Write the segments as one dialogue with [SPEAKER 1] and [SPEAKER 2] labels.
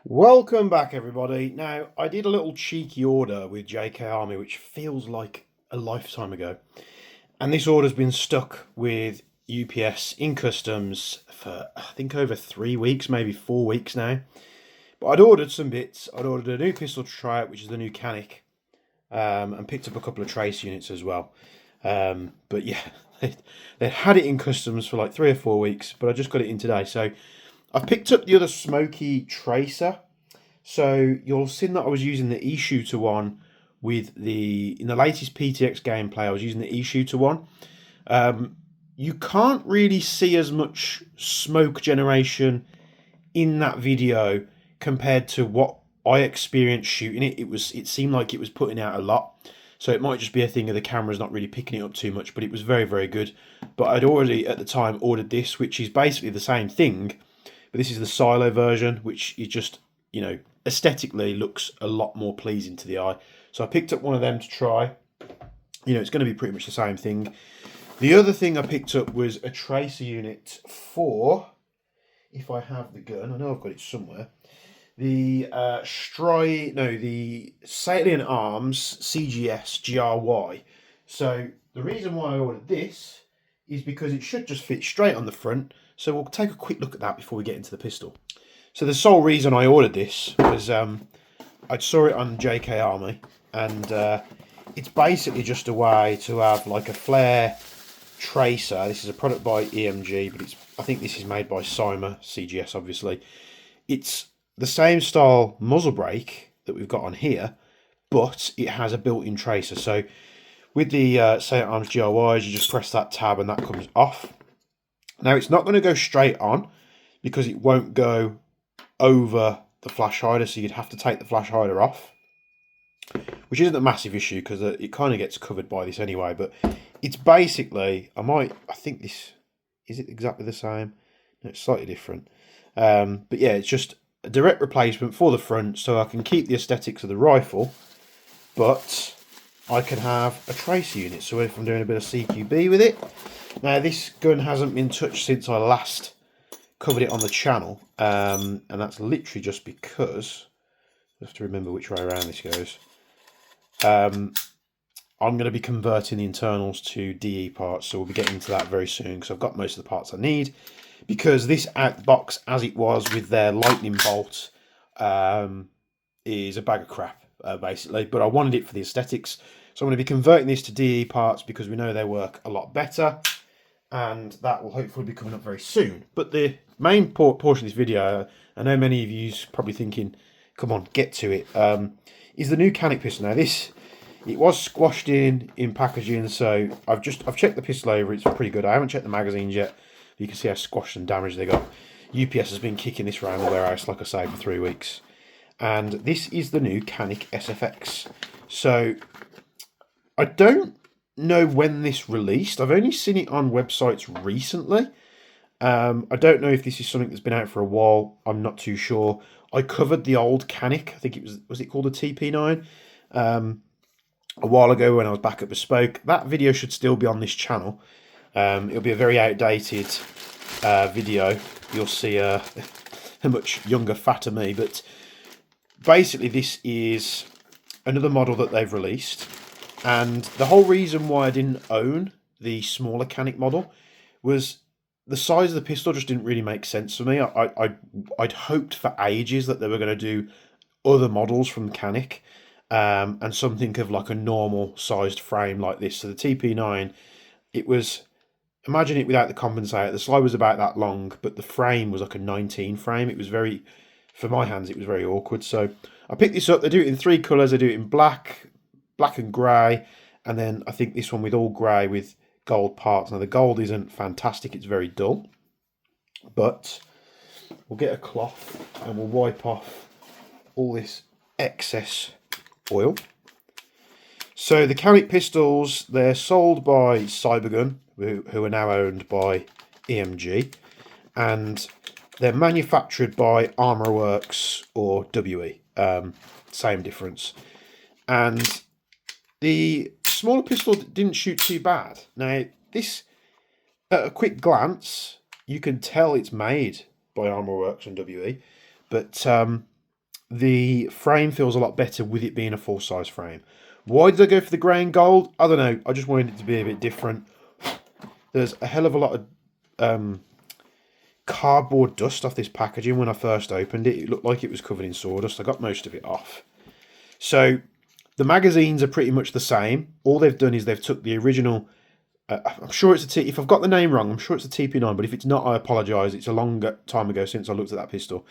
[SPEAKER 1] Welcome back, everybody. Now, I did a little cheeky order with JK Army, which feels like a lifetime ago. And this order's been stuck with UPS in customs for, I think, over 3 weeks, maybe 4 weeks now. But I'd ordered some bits. I'd ordered a new pistol to try out, which is the new CANiK, and picked up a couple of trace units as well. But yeah, they had it in customs for like 3 or 4 weeks, but I just got it in today. So I've picked up the other smoky tracer. So you'll see that I was using the e-shooter one with in the latest PTX gameplay. I was using the e-shooter one. You can't really see as much smoke generation in that video compared to what I experienced shooting it. It seemed like it was putting out a lot. So it might just be a thing of the camera's not really picking it up too much, but it was very, very good. But I'd already, at the time, ordered this, which is basically the same thing. But this is the silo version, which is just, aesthetically looks a lot more pleasing to the eye. So I picked up one of them to try. It's going to be pretty much the same thing. The other thing I picked up was a tracer unit for, if I have the gun, I know I've got it somewhere, the Salient Arms CGS GRY. So the reason why I ordered this is because it should just fit straight on the front. So we'll take a quick look at that before we get into the pistol. So the sole reason I ordered this was I saw it on JK Army, and it's basically just a way to have like a flare tracer. This is a product by EMG, but I think this is made by Cyma CGS, obviously. It's the same style muzzle brake that we've got on here, but it has a built-in tracer. So with the Salient Arms GRYs, you just press that tab and that comes off. Now it's not going to go straight on because it won't go over the flash hider, so you'd have to take the flash hider off, which isn't a massive issue because it kind of gets covered by this anyway. But it's basically, I think this, is it exactly the same? No, it's slightly different. But yeah, it's just a direct replacement for the front, so I can keep the aesthetics of the rifle, but I can have a tracer unit. So if I'm doing a bit of CQB with it, now this gun hasn't been touched since I last covered it on the channel, and that's literally just because I have to remember which way around this goes. I'm going to be converting the internals to DE parts, so we'll be getting to that very soon because I've got most of the parts I need. Because this out box, as it was with their lightning bolt, is a bag of crap, basically. But I wanted it for the aesthetics, so I'm going to be converting this to DE parts because we know they work a lot better, and that will hopefully be coming up very soon. But the main portion of this video, I know many of you probably thinking, come on, get to it, is the new CANiK pistol. Now this, it was squashed in packaging, so I've checked the pistol over, it's pretty good. I haven't checked the magazines yet. You can see how squashed and damaged they got. UPS has been kicking this around the warehouse, like I say, for 3 weeks. And this is the new Canik SFX. So I don't know when this released. I've only seen it on websites recently. I don't know if this is something that's been out for a while. I'm not too sure. I covered the old CANiK. I think was it called a TP9? A while ago when I was back at Bespoke. That video should still be on this channel. It'll be a very outdated video. You'll see a much younger, fatter me. But basically this is another model that they've released. And the whole reason why I didn't own the smaller CANiK model was the size of the pistol just didn't really make sense for me. I'd hoped for ages that they were going to do other models from CANiK, and something of like a normal sized frame like this. So the TP9, it was, imagine it without the compensator. The slide was about that long, but the frame was like a 19 frame. It was very, for my hands, it was very awkward. So I picked this up. They do it in 3 colours. They do it in black and grey, and then I think this one with all grey with gold parts. Now the gold isn't fantastic, it's very dull, but we'll get a cloth and we'll wipe off all this excess oil. So the CANiK pistols, they're sold by Cybergun, who are now owned by EMG, and they're manufactured by Armour Works or WE, same difference. And the smaller pistol didn't shoot too bad. Now this, at a quick glance, you can tell it's made by Armour Works and WE, but the frame feels a lot better with it being a full-size frame. Why did I go for the grey and gold? I don't know. I just wanted it to be a bit different. There's a hell of a lot of cardboard dust off this packaging when I first opened it. It looked like it was covered in sawdust. I got most of it off. So the magazines are pretty much the same. All they've done is they've took the original... I'm sure it's if I've got the name wrong, I'm sure it's a TP9, but if it's not, I apologise. It's a long time ago since I looked at that pistol.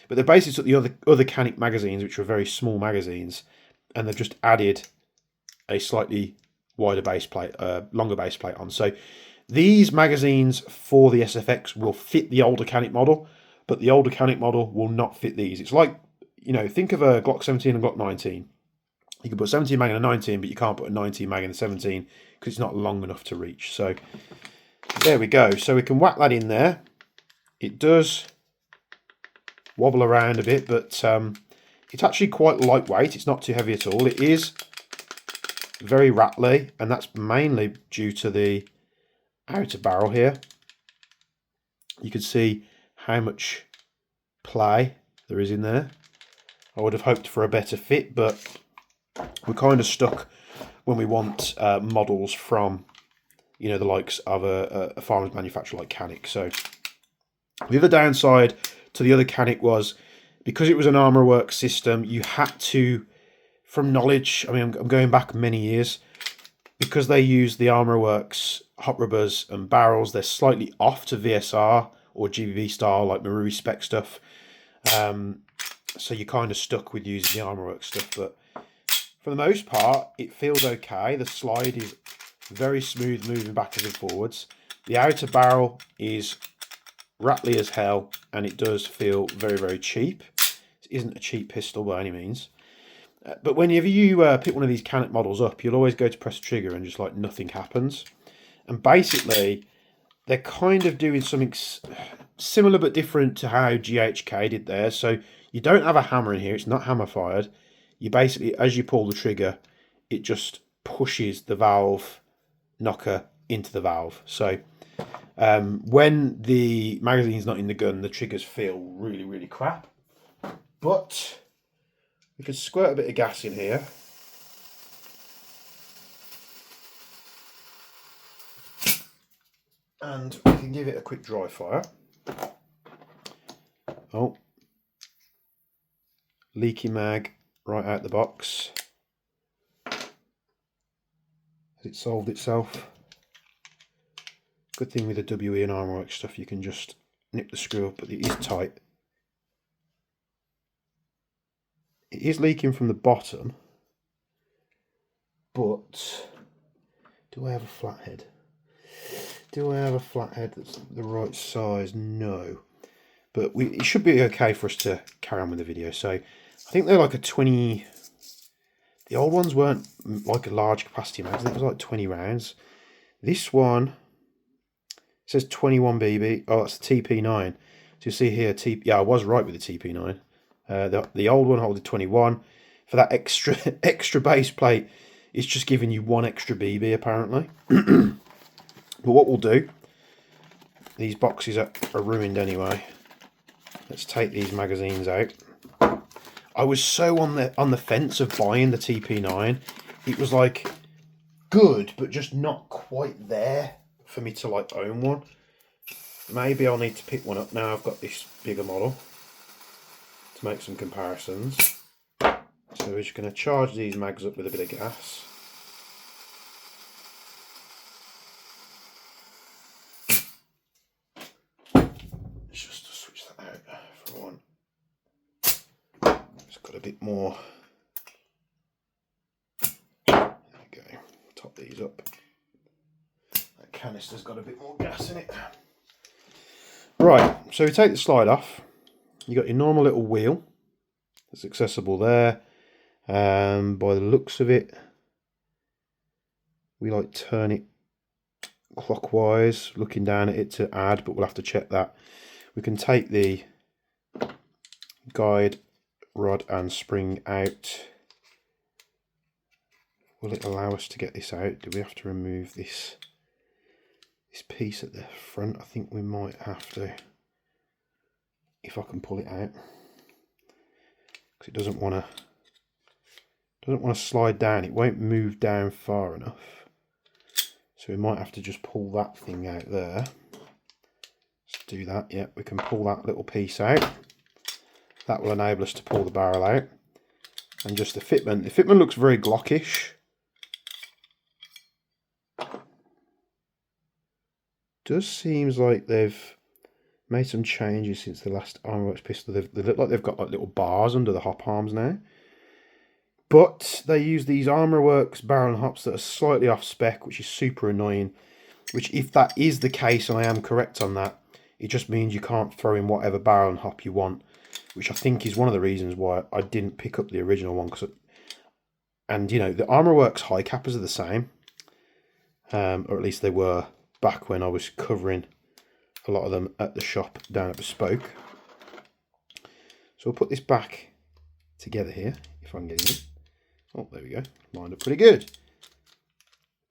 [SPEAKER 1] But they basically took the other CANiK magazines, which were very small magazines, and they've just added a slightly wider base plate, longer base plate on. So these magazines for the SFX will fit the older CANiK model, but the older CANiK model will not fit these. It's like, you know, think of a Glock 17 and Glock 19. You can put 17 mag in a 19, but you can't put a 19 mag in a 17 because it's not long enough to reach. So there we go. So we can whack that in there. It does wobble around a bit, but it's actually quite lightweight. It's not too heavy at all. It is very rattly, and that's mainly due to the outer barrel here. You can see how much play there is in there. I would have hoped for a better fit, but we're kind of stuck when we want models from, you know, the likes of a farmer's manufacturer like CANiK. So the other downside to the other CANiK was, because it was an armor work system, you had to, from knowledge, I mean, I'm going back many years, because they use the armor works hot rubbers and barrels, they're slightly off to VSR or GBB style, like Marui spec stuff. So you're kind of stuck with using the armor work stuff, but for the most part, it feels okay. The slide is very smooth, moving backwards and forwards. The outer barrel is rattly as hell, and it does feel very, very cheap. It isn't a cheap pistol by any means. But whenever you pick one of these CANiK models up, you'll always go to press the trigger and just like nothing happens. And basically, they're kind of doing something similar but different to how GHK did theirs. So you don't have a hammer in here. It's not hammer fired. You basically, as you pull the trigger, it just pushes the valve knocker into the valve. So when the magazine's not in the gun, the triggers feel really, really crap. But we can squirt a bit of gas in here. And we can give it a quick dry fire. Oh. Leaky mag right out the box. Has it solved itself? Good thing with the WE and Armorworks stuff, you can just nip the screw up, but it is tight. It is leaking from the bottom, but do I have a flathead? Do I have a flathead that's the right size? No. But it should be okay for us to carry on with the video. So I think they're like a 20... The old ones weren't like a large capacity mag. I think it was like 20 rounds. This one says 21 BB. Oh, that's the TP9. So you see here, yeah, I was right with the TP9. The old one holded 21. For that extra base plate, it's just giving you one extra BB apparently. But what we'll do, these boxes are ruined anyway. Let's take these magazines out. I was so on the fence of buying the TP9. It was like good, but just not quite there for me to like own one. Maybe I'll need to pick one up now I've got this bigger model to make some comparisons. So we're just going to charge these mags up with a bit of gas. Just to switch that out for one. It's got a bit more. There we go. Top these up. That canister's got a bit more gas in it. Right, so we take the slide off. You got your normal little wheel that's accessible there. By the looks of it, we like turn it clockwise, looking down at it to add, but we'll have to check that. We can take the guide rod and spring out. Will it allow us to get this out? Do we have to remove this piece at the front? I think we might have to, if I can pull it out. because it doesn't want to slide down. It won't move down far enough. So we might have to just pull that thing out there. Let's do that. Yeah, we can pull that little piece out. That will enable us to pull the barrel out. And just the fitment. The fitment looks very Glockish. Does seems like they've made some changes since the last Armorworks pistol. They look like they've got like little bars under the hop arms now. But they use these Armorworks barrel and hops that are slightly off spec, which is super annoying. Which, if that is the case, and I am correct on that, it just means you can't throw in whatever barrel and hop you want. Which I think is one of the reasons why I didn't pick up the original one. And, you know, the Armorworks high cappers are the same. Or at least they were back when I was covering a lot of them at the shop down at Bespoke. So we'll put this back together here, if I can get it in. Oh, there we go. Lined up pretty good.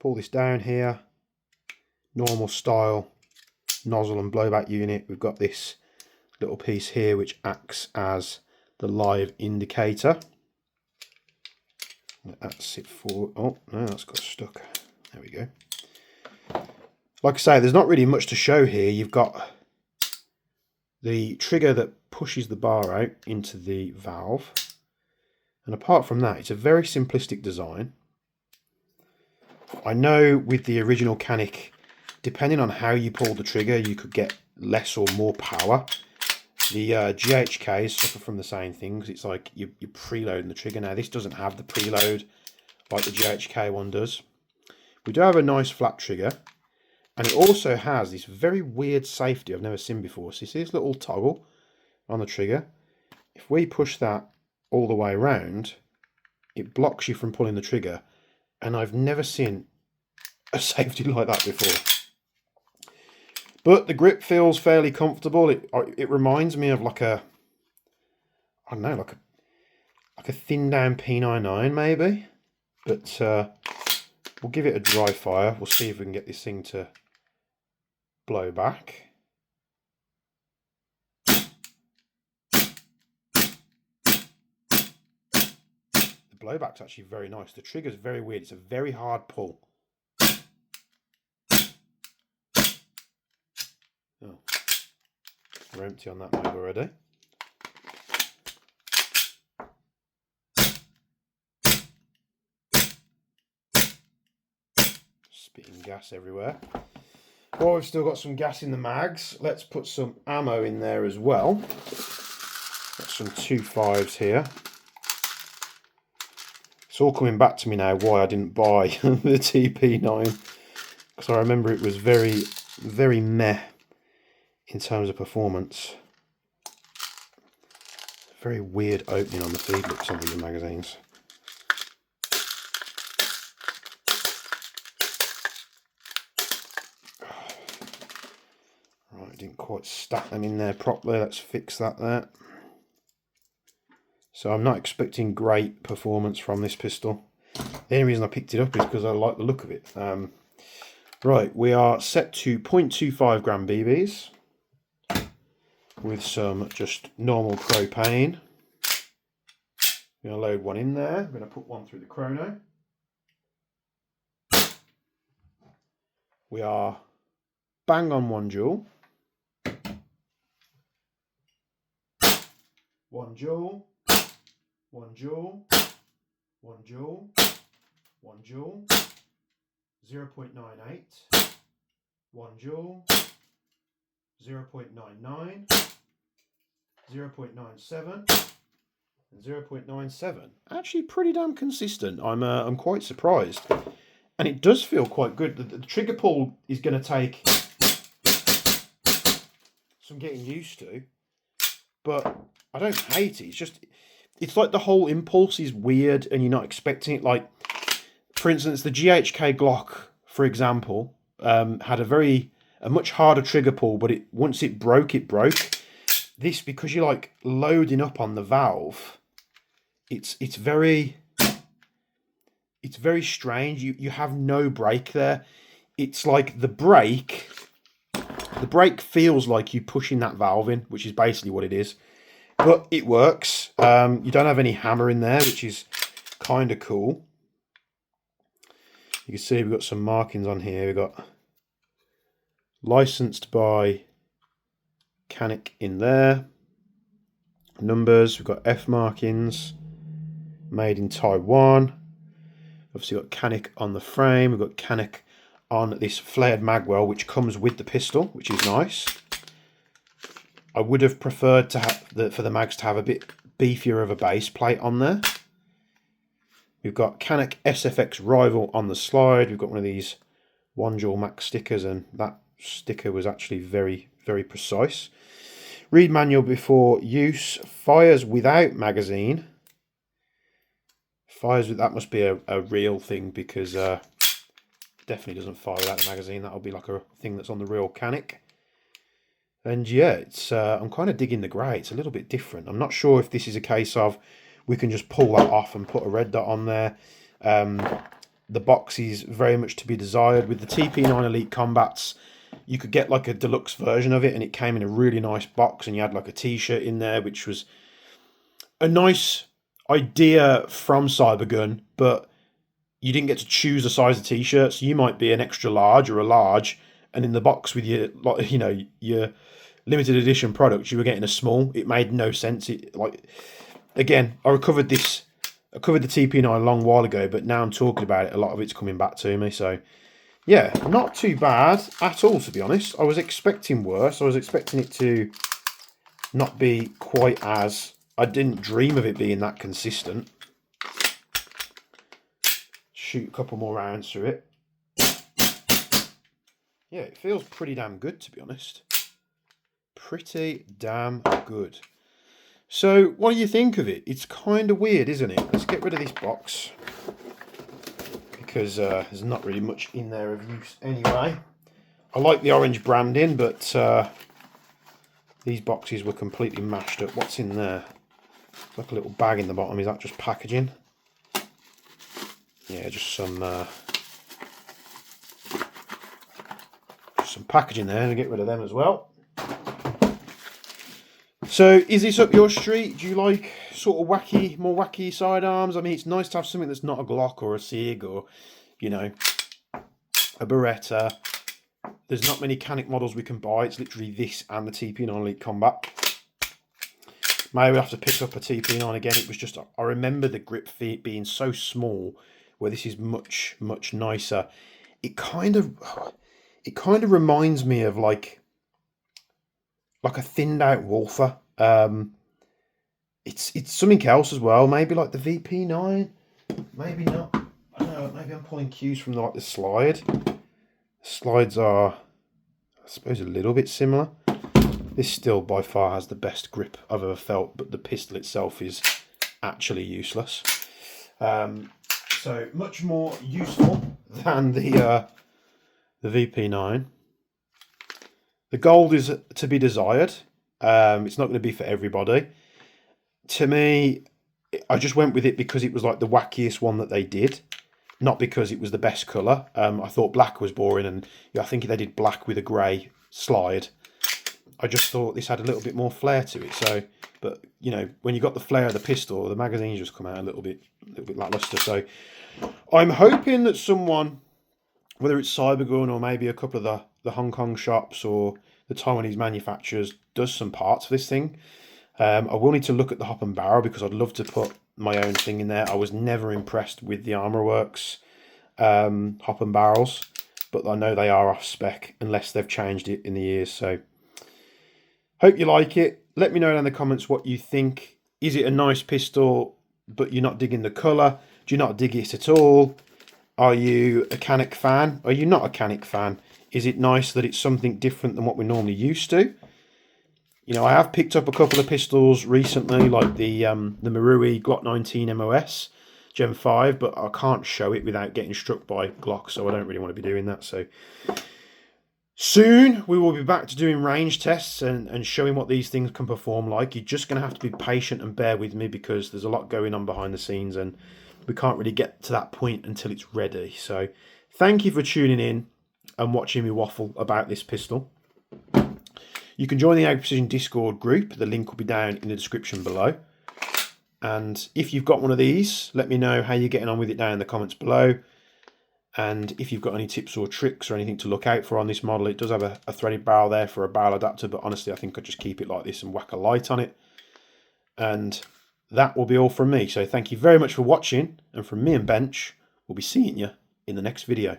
[SPEAKER 1] Pull this down here. Normal style nozzle and blowback unit. We've got this little piece here which acts as the live indicator. Let that sit forward. Oh no, that's got stuck. There we go. Like I say, there's not really much to show here. You've got the trigger that pushes the bar out into the valve, and apart from that, it's a very simplistic design. I know with the original CANiK, depending on how you pull the trigger, you could get less or more power. The GHKs suffer from the same things. It's like you're preloading the trigger. Now, this doesn't have the preload like the GHK one does. We do have a nice flat trigger. And it also has this very weird safety I've never seen before. So you see this little toggle on the trigger? If we push that all the way around, it blocks you from pulling the trigger. And I've never seen a safety like that before. But the grip feels fairly comfortable. It reminds me of like a, I don't know, like a thin down P99 maybe. But we'll give it a dry fire. We'll see if we can get this thing to blow back. The blowback's actually very nice. The trigger's very weird. It's a very hard pull. Oh, we're empty on that mode already. Spitting gas everywhere. Well, we've still got some gas in the mags. Let's put some ammo in there as well. Got some 2.5s here. It's all coming back to me now why I didn't buy the TP9, because I remember it was very, very meh in terms of performance. Very weird opening on the feed lips on these magazines. Right, didn't quite stack them in there properly. Let's fix that there. So I'm not expecting great performance from this pistol. The only reason I picked it up is because I like the look of it. Right, we are set to 0.25 gram BBs with some just normal propane. I'm going to load one in there. I'm going to put one through the chrono. We are bang on 1 joule. 1 joule. 1 joule. 1 joule. 1 joule. 0.98. 1 joule. 0.99. 0.97. And 0.97. Actually pretty damn consistent. I'm quite surprised. And it does feel quite good. The trigger pull is going to take some getting used to. But I don't hate it. It's like the whole impulse is weird and you're not expecting it. Like, for instance, the GHK Glock, for example, had a much harder trigger pull, but once it broke, it broke. This, because you're like loading up on the valve, it's very strange. You have no brake there. It's like the brake feels like you pushing that valve in, which is basically what it is. But it works. You don't have any hammer in there, which is kind of cool. You can see we've got some markings on here. We've got licensed by CANiK in there. Numbers, we've got F markings. Made in Taiwan. Obviously got CANiK on the frame. We've got CANiK on this flared magwell, which comes with the pistol, which is nice. I would have preferred to have for the mags to have a bit beefier of a base plate on there. We've got CANiK SFX rival on the slide. We've got one of these 1 max stickers, and that sticker was actually very, very precise. Read manual before use. Fires without magazine. Fires with, that must be a real thing, because definitely doesn't fire without a magazine. That'll be like a thing that's on the real CANiK. And yeah, it's I'm kind of digging the grey. It's a little bit different. I'm not sure if this is a case of we can just pull that off and put a red dot on there. The box is very much to be desired. With the TP9 Elite Combats, you could get like a deluxe version of it, and it came in a really nice box, and you had like a t-shirt in there, which was a nice idea from Cybergun, but you didn't get to choose the size of t-shirt. So you might be an extra large or a large, and in the box with your, like, you know, your limited edition products, you were getting a small. It made no sense. It, like, again, I covered the TP9 a long while ago, but now I'm talking about it, a lot of it's coming back to me. So yeah, not too bad at all, to be honest. I was expecting worse. I was expecting it to not be quite as, I didn't dream of it being that consistent. Shoot a couple more rounds through it. Yeah, it feels pretty damn good, to be honest. Pretty damn good. So, what do you think of it? It's kind of weird, isn't it? Let's get rid of this box, because there's not really much in there of use anyway. I like the orange branding, but these boxes were completely mashed up. What's in there? It's like a little bag in the bottom. Is that just packaging? Yeah, just some packaging there, and get rid of them as well. So, is this up your street? Do you like sort of wacky, more wacky sidearms? I mean, it's nice to have something that's not a Glock or a Sig or, you know, a Beretta. There's not many CANiK models we can buy. It's literally this and the TP9 Elite Combat. Maybe we'll have to pick up a TP9 again. It was just, I remember the grip feet being so small, where this is much, much nicer. It kind of reminds me of like a thinned out Wolfer. It's something else as well. Maybe like the VP9. Maybe not. I don't know. Maybe I'm pulling cues from like the slide. The slides are, I suppose, a little bit similar. This still by far has the best grip I've ever felt, but the pistol itself is actually useless. So much more useful than the VP9. The gold is to be desired. It's not going to be for everybody. To me, I just went with it because it was like the wackiest one that they did, not because it was the best colour. I thought black was boring, and I think they did black with a grey slide. I just thought this had a little bit more flair to it. So, but you know, when you got the flair of the pistol, the magazines just come out a little bit lackluster. So, I'm hoping that someone, whether it's Cybergun or maybe a couple of the Hong Kong shops or the Taiwanese manufacturers, does some parts for this thing. I will need to look at the hop and barrel, because I'd love to put my own thing in there. I was never impressed with the Armor Works hop and barrels, but I know they are off spec unless they've changed it in the years. So hope you like it. Let me know down in the comments what you think. Is it a nice pistol, but you're not digging the colour? Do you not dig it at all? Are you a CANiK fan? Are you not a CANiK fan? Is it nice that it's something different than what we're normally used to? You know, I have picked up a couple of pistols recently, like the Marui Glock 19 MOS Gen 5, but I can't show it without getting struck by Glock, so I don't really want to be doing that. So soon we will be back to doing range tests and showing what these things can perform like. You're just going to have to be patient and bear with me, because there's a lot going on behind the scenes, and we can't really get to that point until it's ready. So thank you for tuning in and watching me waffle about this pistol. You can join the Ag Precision Discord group. The link will be down in the description below. And if you've got one of these, let me know how you're getting on with it down in the comments below. And if you've got any tips or tricks or anything to look out for on this model, it does have a threaded barrel there for a barrel adapter, but honestly I think I'd just keep it like this and whack a light on it. And that will be all from me. So thank you very much for watching, and from me and Bench, we'll be seeing you in the next video.